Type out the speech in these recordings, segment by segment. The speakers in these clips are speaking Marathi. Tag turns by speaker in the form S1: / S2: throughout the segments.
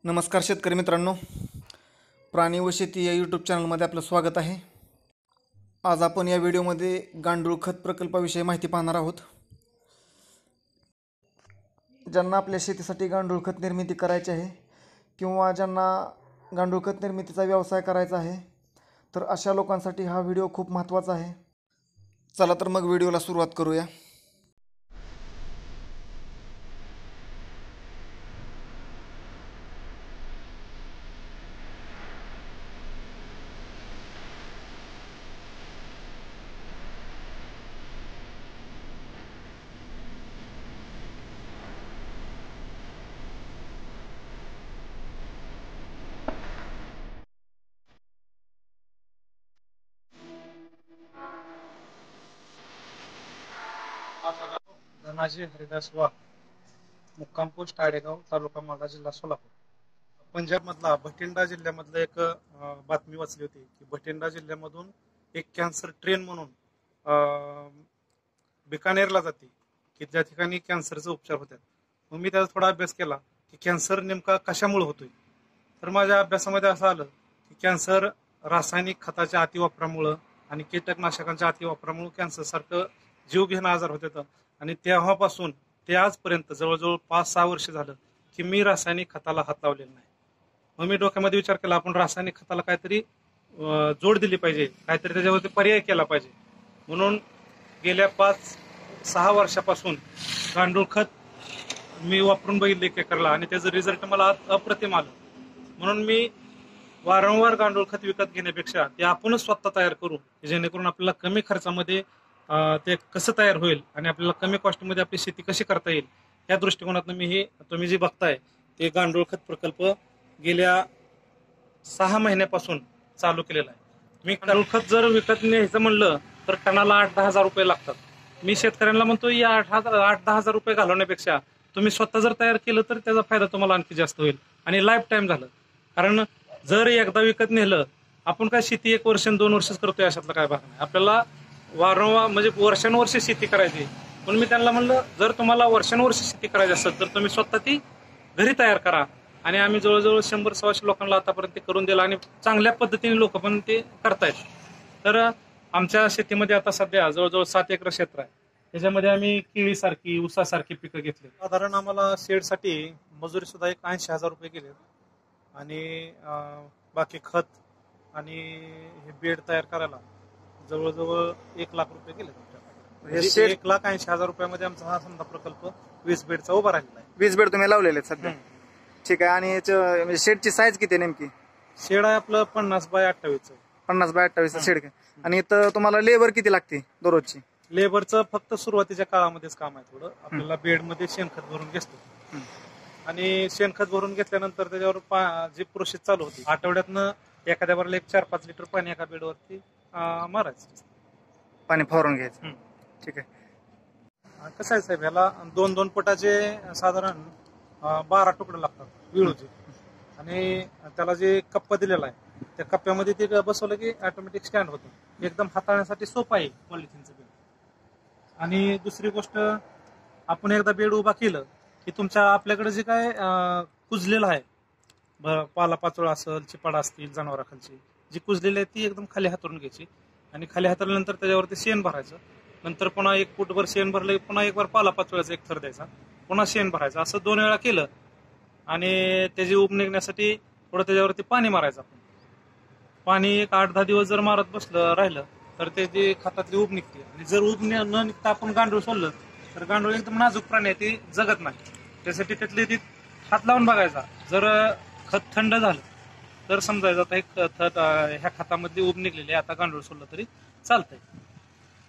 S1: नमस्कार शेतकरी मित्रांनो, प्राणी व शेती या यूट्यूब चॅनलमध्ये आपलं स्वागत आहे। आज आपण या व्हिडिओमध्ये गांडूळ खत प्रकल्पाविषयी माहिती पाहणार आहोत। ज्यांना आपल्या शेतीसाठी गांडूळ खत निर्मिती करायची आहे किंवा ज्यांना गांडूळ खत निर्मितीचा व्यवसाय करायचा आहे तर अशा लोकांसाठी हा व्हिडिओ खूप महत्त्वाचा आहे। चला तर मग व्हिडिओला सुरुवात करूया।
S2: धनाजी हरिदास वाघ, मुक्काम पोस्ट आडेगाव, तालुका माढा, जिल्हा सोलापूर। पंजाब मधला भटिंडा जिल्ह्यामधलं एक बातमी वाचली होती की भटिंडा जिल्ह्यामधून एक कॅन्सर ट्रेन म्हणून बिकानेरला जाते की ज्या ठिकाणी कॅन्सरचे उपचार होतात। मग मी त्याचा थोडा अभ्यास केला की कॅन्सर नेमका कशामुळे होतोय। तर माझ्या अभ्यासामध्ये असं आलं की कॅन्सर रासायनिक खताच्या अतिवापरामुळं आणि कीटकनाशकांच्या अतिवापरामुळे कॅन्सर सारखं जीव घेणं आजार होत। आणि तेव्हापासून ते आजपर्यंत जवळजवळ 5-6 वर्ष झालं की मी रासायनिक खताला हात लावलेला नाही। मग मी डोक्यामध्ये विचार केला, आपण रासायनिक खताला काहीतरी जोड दिली पाहिजे, काहीतरी त्याच्यावरती पर्याय केला पाहिजे। म्हणून गेल्या 5-6 वर्षापासून गांडूळ खत मी वापरून बघितले एक एकरला आणि त्याचं रिझल्ट मला अप्रतिम आलं। म्हणून मी वारंवार गांडूळ खत विकत घेण्यापेक्षा ते आपणच स्वतः तयार करू, जेणेकरून आपल्याला कमी खर्चामध्ये ते कसं तयार होईल आणि आपल्याला कमी कॉस्टमध्ये आपली शेती कशी करता येईल या दृष्टिकोनातून मी हे तुम्ही जे बघताय ते गांडूळ खत प्रकल्प गेल्या 6 महिन्यापासून चालू केलेला आहे। मी गांडूळ खत जर विकत न्यायचं म्हणलं तर टनाला 8-10 हजार रुपये लागतात। मी शेतकऱ्यांना म्हणतो या 8-10 हजार रुपये घालवण्यापेक्षा तुम्ही स्वतः जर तयार केलं तर त्याचा फायदा तुम्हाला आणखी जास्त होईल आणि लाईफ टाईम झालं। कारण जर एकदा विकत नेलं, आपण काय शेती 1 वर्ष 2 वर्षच करतोय अशातला काय भाग नाही। आपल्याला वारंवार म्हणजे वर्षानुवर्षे शेती करायची। म्हणून मी त्यांना म्हणलं, जर तुम्हाला वर्षानुवर्षे शेती करायची असेल तर तुम्ही स्वतः ती घरी तयार करा। आणि आम्ही जवळजवळ 100-125 लोकांना आतापर्यंत ते करून दिलं आणि चांगल्या पद्धतीने लोक पण ते करतायत। तर आमच्या शेतीमध्ये आता सध्या जवळजवळ 7 एकर क्षेत्र आहे। त्याच्यामध्ये आम्ही केळीसारखी, ऊसासारखी पिकं घेतली। साधारण आम्हाला शेडसाठी मजुरी सुद्धा 80,000 रुपये गेले आणि बाकी खत आणि हे बेड तयार करायला जवळजवळ 1 लाख रुपये गेले। 1,80,000 रुपयामध्ये आमचा हा समजा प्रकल्प 20 बेडचा उभा राहिलेला आहे।
S1: 20 बेड तुम्ही लावलेले आहेत सध्या? ठीक आहे। आणि म्हणजे शेडची साईज किती आहे नेमकी?
S2: शेड आहे आपलं 50x28
S1: 50x28 शेड आहे। आणि इथं तुम्हाला लेबर किती लागते दररोजची?
S2: लेबरचं फक्त सुरुवातीच्या काळामध्येच काम आहे थोडं। आपल्याला बेडमध्ये शेणखत भरून घेतो आणि शेणखत भरून घेतल्यानंतर त्याच्यावर जी प्रोसेस चालू होती, आठवड्यातनं एखाद्या बारला 4-5 लिटर पाणी एका बेडवरती मारायचं, पाणी
S1: फवारून घ्यायचं। ठीक
S2: आहे। कसं आहे साहेब, ह्याला 2-2 फुटाचे साधारण 12 तुकडे लागतात विळूचे आणि त्याला जे कप्पा दिलेला आहे त्या कप्प्यामध्ये ते बसवलं की ऑटोमॅटिक स्टँड होतं। एकदम हाताळण्यासाठी सोपं आहे पॉलिथिनचं बेड। आणि दुसरी गोष्ट, आपण एकदा बेड उभा केलं की तुमच्या आपल्याकडे जे काय कुजलेलं आहे, पालापाचोळा असेल, चिपाडा असतील, जनावरांखालची जी कुजलेली आहे ती एकदम खाली हातरून घ्यायची आणि खाली हातरल्यानंतर त्याच्यावरती शेण भरायचं। नंतर पुन्हा 1 फूटभर शेण भरलं, पुन्हा एक बार पालापाचोळ्याचा एक थर द्यायचा, पुन्हा शेण भरायचं। असं 2 वेळा केलं आणि त्याची उब निघण्यासाठी थोडं त्याच्यावरती पाणी मारायचं। आपण पाणी एक 8-10 दिवस जर मारत बसलं राहिलं तर त्याची खतातली उब निघते। आणि जर उब न निघता आपण गांडूळ सोडलं तर गांडूळ एकदम नाजूक प्राणी आहे, ती जगत नाही। त्यासाठी त्यातली ती हात लावून बघायचा। जर खत थंड झालं तर समजायचं आता ह्या खतामधली उब निघलेली आहे, आता गांडूळ सोडलं तरी चालतंय।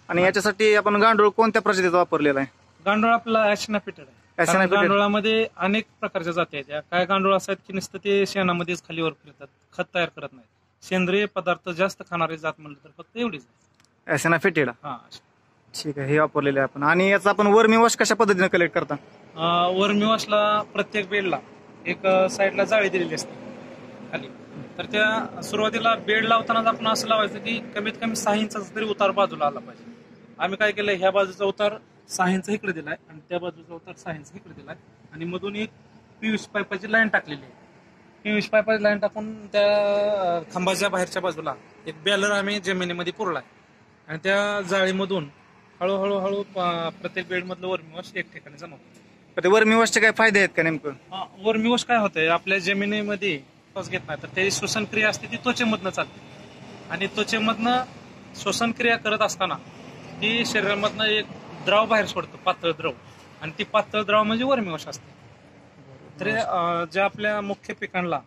S1: आणि याच्यासाठी आपण गांडूळ कोणत्या प्रजातीचा वापरलेला आहे?
S2: गांडूळ आपला ॲशनाफिटेड आहे। गांडुळामध्ये अनेक प्रकारच्या जाती आहेत। काय गांडूळ असतात की नुसतं ते शेणामध्येच खालीवर फिरतात, खत तयार करत नाहीत। सेंद्रिय पदार्थ जास्त खाणारे जात म्हणलं तर फक्त एवढीच आहे,
S1: ॲशनाफिटेड।
S2: हा,
S1: ठीक आहे, हे वापरलेले आपण। आणि याचा आपण वर्मी वॉश कशा पद्धतीने कलेक्ट करता?
S2: वर्मी वॉशला प्रत्येक बेडला एक साईडला जाळी दिलेली असते खाली। तर त्या सुरुवातीला बेड लावतानाच आपण असं लावायचं की कमीत कमी 6 इंचाचा तरी उतार बाजूला आला पाहिजे। आम्ही काय केलं, ह्या बाजूचा उतार 6 इंच इकडे दिलाय आणि त्या बाजूचा उतार 6 इंच इकडे दिलाय आणि मधून एक PVC पाईपाची लाईन टाकलेली आहे PVC पाईपाची लाईन टाकून त्या खांबाच्या बाहेरच्या बाजूला एक बॅलर आम्ही जमिनीमध्ये पुरलाय आणि त्या जाळीमधून हळूहळू प्रत्येक बेडमधलं वर्मीवॉश एक ठिकाणी जमा होतं.
S1: तर ते वर्मीवॉशचे काय फायदे आहेत का नेमकं?
S2: वर्मीवॉश काय होतंय, आपल्या जमिनीमध्ये पाऊस घेत नाही तर त्याची श्वसनक्रिया असते ती त्वचेमधनं चालते आणि त्वचेमधनं श्वसनक्रिया करत असताना ती शरीरामधनं एक द्रव बाहेर सोडतं, पातळ द्रव, आणि ती पातळ द्रव म्हणजे वर्मीवॉश असते. तर ज्या आपल्या मुख्य पिकांना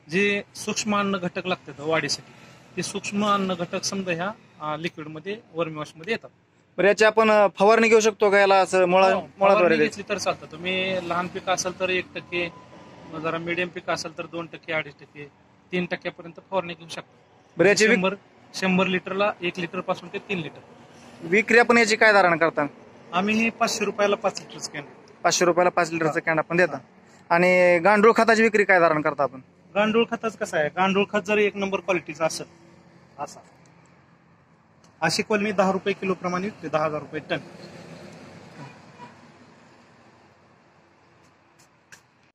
S2: जे सूक्ष्म अन्न घटक लागतात वाढीसाठी, ते सूक्ष्म अन्न घटक समजा ह्या लिक्विडमध्ये वर्मीवॉशमध्ये येतात.
S1: बरं, याची आपण फवारणी घेऊ शकतो का याला असं मुळाद्वारे
S2: फवारणी घेतली तर चालतं. तुम्ही लहान पिकं असेल तर 1%, जरा मिडियम पिकं असेल तर 2%, 2.5%, 3% फवारणी घेऊ शकता.
S1: बरं, याची
S2: 100 लिटरला 1 लिटर पासून ते 3 लिटर
S1: विक्री आपण याची काय धारण करता?
S2: आम्ही हे 500 रुपयाला 5 लिटरचं कॅन,
S1: 500 रुपयाला 5 लिटरचं कॅन आपण देता. आणि गांडूळ खताची विक्री काय धारण करता आपण?
S2: गांडूळ खताच कसं आहे, गांडूळ खत जर 1 नंबर क्वालिटीचा असेल असा, अशी क्वालिटी 10 रुपये किलो प्रमाणे विकते, 10,000 रुपये टन.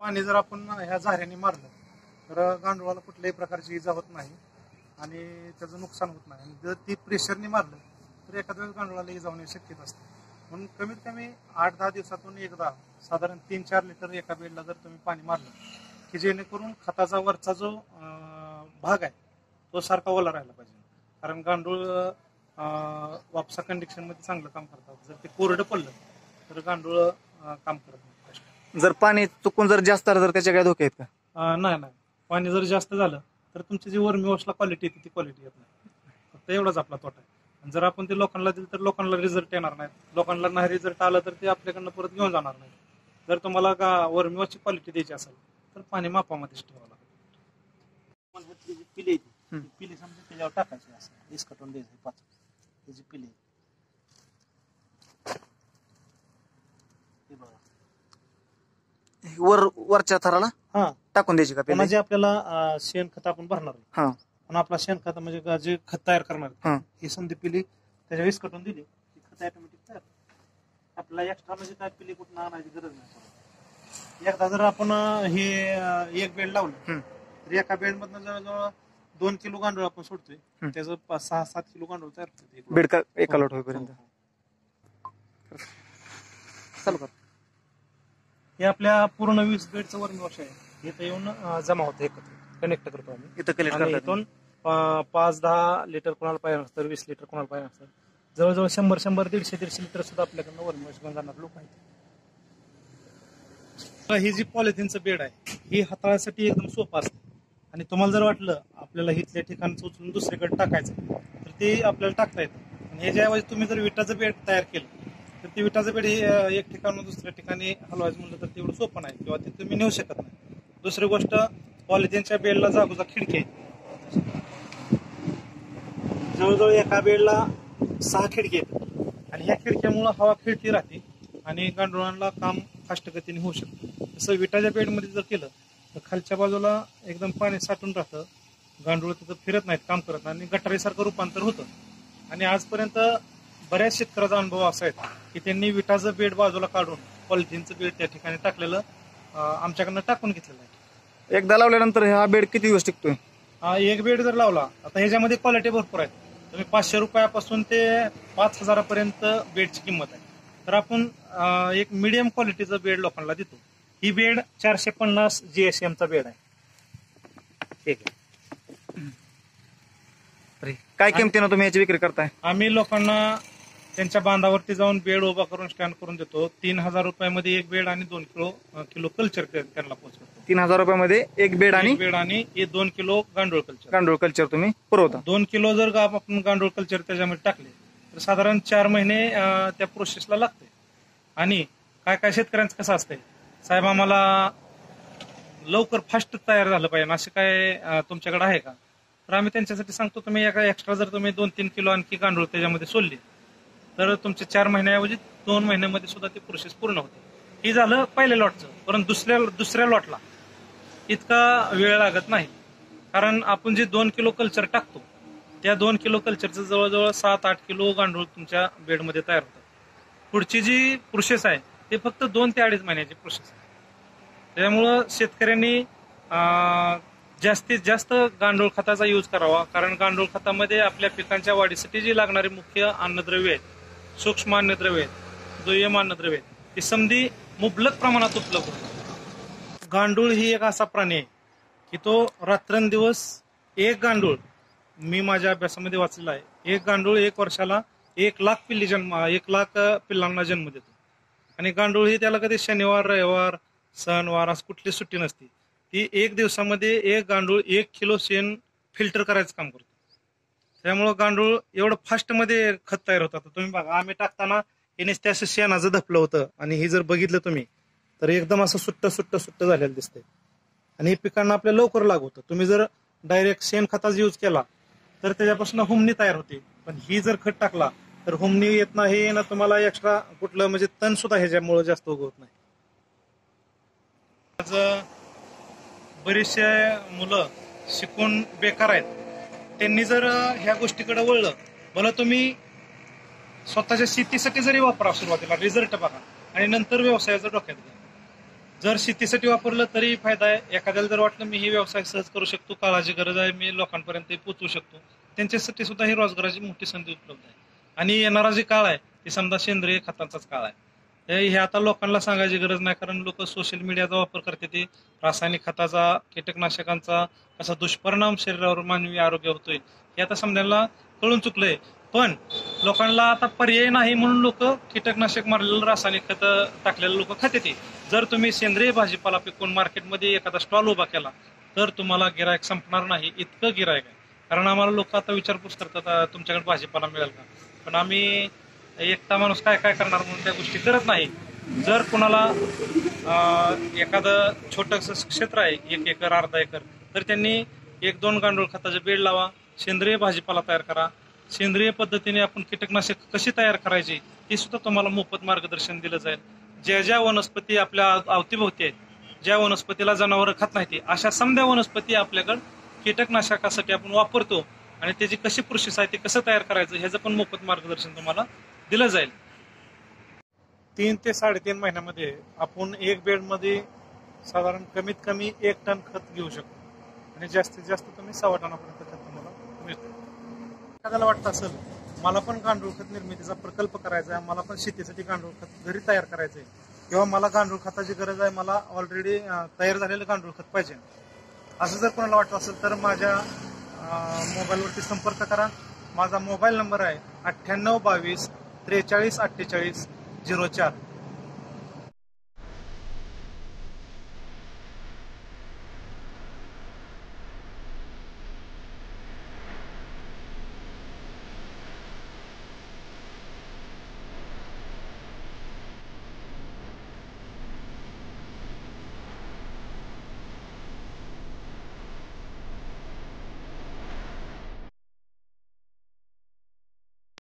S2: पाणी जर आपण ह्या झाऱ्याने मारलं तर गांडुळाला कुठल्याही प्रकारची इजा होत नाही आणि त्याचं नुकसान होत नाही. आणि जर ती प्रेशरने मारलं तर एखाद्या वेळेस गांडुळाला इजा होण्याची शक्यता असते. म्हणून कमीत कमी 8-10 दिवसातून एकदा साधारण 3-4 लिटर एका बेडला जर तुम्ही पाणी मारलं की जेणेकरून खताचा वरचा जो भाग आहे तो सारखा ओला राहायला पाहिजे. कारण गांडूळ वापसा कंडिशन मध्ये चांगलं काम करतात. जर ते कोरडं पडलं तर गांडूळ काम करत नाही.
S1: जर पाणी चुकून जर जास्त आलं तर त्याचे काय धोके आहेत का?
S2: नाही, पाणी जर जास्त झालं तर तुमची जी वर्मीवॉशला क्वालिटी येते ती क्वालिटी येत नाही. फक्त एवढाच आपला तोटा आहे. जर आपण ते लोकांना दिलं तर लोकांना रिझल्ट येणार नाही. लोकांना नाही रिझल्ट आलं तर ते आपल्याकडनं परत घेऊन जाणार नाही. जर तुम्हाला वर्मीवॉशची क्वालिटी द्यायची असेल तर पाणी मापामध्येच ठेवावं लागेल. पिले पिले समजा त्याच्यावर टाकायची, असं इसकटून द्यायचं पाच त्याची पिले.
S1: वरच्या थराला टाकून द्यायची का?
S2: म्हणजे आपल्याला शेणखत आपण भरणार आहे पण आपला शेणखत म्हणजे जे खत तयार करणार ही समधी पिली त्याच्या विस्कटून दिली की खत ऑटोमॅटिक तयार. आपल्याला एक्स्ट्रा म्हणजे काय पिली कुठं आणायची गरज नाही. एकदा जर आपण हे एक बेड लावलं तर एका बेड मधनं जवळजवळ 2 किलो गांडूळ आपण सोडतोय, त्याचं 6-7 किलो गांडूळ तयार होतं
S1: बेड एका लोट होईपर्यंत. चालू कर.
S2: हे आपल्या पूर्ण 20 बेडचं वर्मीवॉश आहे. इथं येऊन जमा होतं, एकत्र कनेक्ट करतो आम्ही.
S1: इथं कनेक्ट
S2: आणि इथून 5-10 लिटर कोणाला पाहिजे असतं, 20 लिटर कोणाला पाहिजे असतं, जवळजवळ 100, 150 लिटर सुद्धा आपल्याकडनं वर्मीवॉश घेऊन जाणार लोक आहेत. ही जी पॉलिथिनचं बेड आहे ही हाताळण्यासाठी एकदम सोपं असतं. आणि तुम्हाला जर वाटलं आपल्याला इथल्या ठिकाणचं उचलून दुसरीकडे टाकायचं तर ते आपल्याला टाकता येतं. आणि ह्याच्याऐवजी तुम्ही जर विटाचं बेड तयार केलं तर ते विटाचं बेड हे एक ठिकाणून दुसऱ्या ठिकाणी हलवायचं म्हणलं तर तेवढं सोपं नाही किंवा ते तुम्ही नेऊ शकत नाही. दुसरी गोष्ट, पॉलिथिनच्या बेडला जागोजा खिडकी आहे. जवळजवळ एका बेडला 6 खिडकी आहेत आणि ह्या खिडक्यामुळे हवा खिडकी राहते आणि गांडुळांना काम फास्ट गतीने होऊ शकतं. तसं विटाच्या बेडमध्ये जर केलं तर खालच्या बाजूला एकदम पाणी साठून राहतं, गांडूळ तिथं फिरत नाहीत, काम करत नाही आणि गटारीसारखं रूपांतर होतं. आणि आजपर्यंत बऱ्याच शेतकऱ्याचा अनुभव असा आहे की त्यांनी विटाचं बेड बाजूला काढून पॉलिथिनचं बेड त्या ठिकाणी टाकलेलं आमच्याकडनं टाकून घेतलेलं आहे.
S1: एकदा लावल्यानंतर हा बेड किती दिवस टिकतोय?
S2: एक बेड जर लावला, आता ह्याच्यामध्ये क्वालिटी भरपूर आहेत. तुम्ही 500 रुपयापासून ते 5,000 पर्यंत बेडची किंमत आहे. तर आपण एक मिडियम क्वालिटीचं बेड लोकांना देतो. ही बेड 450 GSM चा बेड आहे. ठीक आहे.
S1: काय किमतीनं तुम्ही याची विक्री करताय?
S2: आम्ही लोकांना त्यांच्या बांधावरती जाऊन बेड उभा करून स्टँड करून देतो. 3,000 रुपयामध्ये एक बेड आणि 2 किलो कल्चर त्यांना पोहोचवतो.
S1: 3,000 रुपयामध्ये एक बेड आणि
S2: 2 किलो गांडूळ कल्चर
S1: तुम्ही पुरवता.
S2: 2 किलो जर आपण गांडूळ कल्चर त्याच्यामध्ये टाकले तर साधारण 4 महिने त्या प्रोसेसला लागते. आणि काय शेतकऱ्यांचं कसं असतंय, साहेब आम्हाला लवकर फास्ट तयार झालं पाहिजे असं काय तुमच्याकडे आहे का? तर आम्ही त्यांच्यासाठी सांगतो, तुम्ही एका एक्स्ट्रा जर तुम्ही 2-3 किलो आणखी गांडूळ त्याच्यामध्ये सोडले तर तुमचे 4 महिन्याऐवजी 2 महिन्यामध्ये सुद्धा ती प्रोसेस पूर्ण होते. ही झालं पहिल्या लॉटचं. परंतु दुसऱ्या लॉटला इतका वेळ लागत नाही. कारण आपण जे 2 किलो कल्चर टाकतो त्या 2 किलो कल्चरचं जवळजवळ 7-8 किलो गांडूळ तुमच्या बेडमध्ये तयार होतं. पुढची जी प्रोसेस आहे ते फक्त 2 ते 2.5 महिन्याची प्रोसेस आहे. त्यामुळं शेतकऱ्यांनी जास्तीत जास्त गांडूळ खताचा यूज करावा, कारण गांडूळ खतामध्ये आपल्या पिकांच्या वाढीसाठी जी लागणारी मुख्य अन्नद्रव्य आहेत, सूक्ष्म अन्नद्रव्य आहेत, दुय्यम अन्नद्रव्य आहेत, ती समधी मुबलक प्रमाणात उपलब्ध होतात. गांडूळ ही एक असा प्राणी आहे की तो रात्रंदिवस एक गांडूळ, मी माझ्या अभ्यासामध्ये वाचलेला आहे, एक गांडूळ 1 वर्षाला 1 लाख पिल्लांना जन्म देतो. आणि गांडूळ ही त्याला कधी शनिवार, रविवार, सणवार असं कुठली सुट्टी नसते. ती 1 दिवसामध्ये 1 गांडूळ 1 किलो शेण फिल्टर करायचं काम करतो. त्यामुळं गांडूळ एवढं फास्ट मध्ये खत तयार होतात. तुम्ही बघा, आम्ही टाकताना हे नुसतं असं शेणाचं धपलं होतं आणि हे जर बघितलं तुम्ही तर एकदम असं सुट्ट झालेलं दिसतंय. आणि हे पिकांना आपल्या लवकर लागवतं. तुम्ही जर डायरेक्ट शेण खताचा यूज केला तर त्याच्यापासून हुमणी तयार होते, पण ही जर खत टाकला तर हुमणी येत नाही ना, तुम्हाला एक्स्ट्रा कुठलं म्हणजे तण सुद्धा ह्याच्यामुळे जास्त उगवत नाही. आज बरीचसे मुलं शिकून बेकार आहेत. त्यांनी जर ह्या गोष्टीकडे वळलं, भलं तुम्ही स्वतःच्या शेतीसाठी जरी वापरा सुरुवातीला, रिझल्ट बघा आणि नंतर व्यवसायाचं डोक्यात घ्या. जर शेतीसाठी वापरलं तरी फायदा आहे. एखाद्याला जर वाटलं मी ही व्यवसाय सहज करू शकतो, काळाची गरज आहे, मी लोकांपर्यंत पोहोचू शकतो, त्यांच्यासाठी सुद्धा ही रोजगाराची मोठी संधी उपलब्ध आहे. आणि येणारा जे काळ आहे ते समजा सेंद्रिय खतांचाच काळ आहे. हे आता लोकांना सांगायची गरज नाही, कारण लोक सोशल मीडियाचा वापर करते, ते रासायनिक खताचा, कीटकनाशकांचा कसा दुष्परिणाम शरीरावर, मानवी आरोग्य होतोय हे आता समजायला कळून चुकलंय. पण लोकांना आता पर्याय नाही म्हणून लोक कीटकनाशक मारलेलं, रासायनिक खत टाकलेलं लोक खाते. ते जर तुम्ही सेंद्रिय भाजीपाला पिकवून मार्केटमध्ये एखादा स्टॉल उभा केला तर तुम्हाला गिरायक संपणार नाही, इतकं गिरायक आहे. कारण आम्हाला लोक आता विचारपूस करतात तुमच्याकडे भाजीपाला मिळेल का, पण आम्ही एकटा माणूस काय काय करणार म्हणून त्या गोष्टी करत नाही. जर कुणाला एखादं छोटंसं क्षेत्र आहे, 1 एकर, अर्धा एकर, तर त्यांनी 1-2 गांडूळ खताचे बेड लावा, सेंद्रिय भाजीपाला तयार करा. सेंद्रिय पद्धतीने आपण कीटकनाशक कशी तयार करायची हे सुद्धा तुम्हाला मोफत मार्गदर्शन दिलं जाईल. ज्या वनस्पती आपल्या अवतीभोवती आहेत, ज्या वनस्पतीला जनावरं खात नाही, अशा समध्या वनस्पती आपल्याकडे कीटकनाशकासाठी आपण वापरतो आणि त्याची कशी प्रोसेस आहे, ते कसं तयार करायचं ह्याचं पण मोफत मार्गदर्शन तुम्हाला दिलं जाईल. 3 ते 3.5 महिन्यामध्ये आपण 1 बेडमध्ये साधारण कमीत कमी 1 टन खत घेऊ शकतो आणि जास्तीत जास्त तुम्ही 1.25 टनापर्यंत खत तुम्हाला मिळतं. एखाद्याला वाटतं असेल मला पण गांडूळ खत निर्मितीचा प्रकल्प करायचा आहे, मला पण शेतीसाठी गांडूळ खत घरी तयार करायचं आहे, किंवा मला गांडूळ खताची गरज आहे, मला ऑलरेडी तयार झालेलं गांडूळ खत पाहिजे, असं जर कोणाला वाटत असेल तर माझ्या मोबाईलवरती संपर्क करा. माझा मोबाईल नंबर आहे 9822 43 48 04.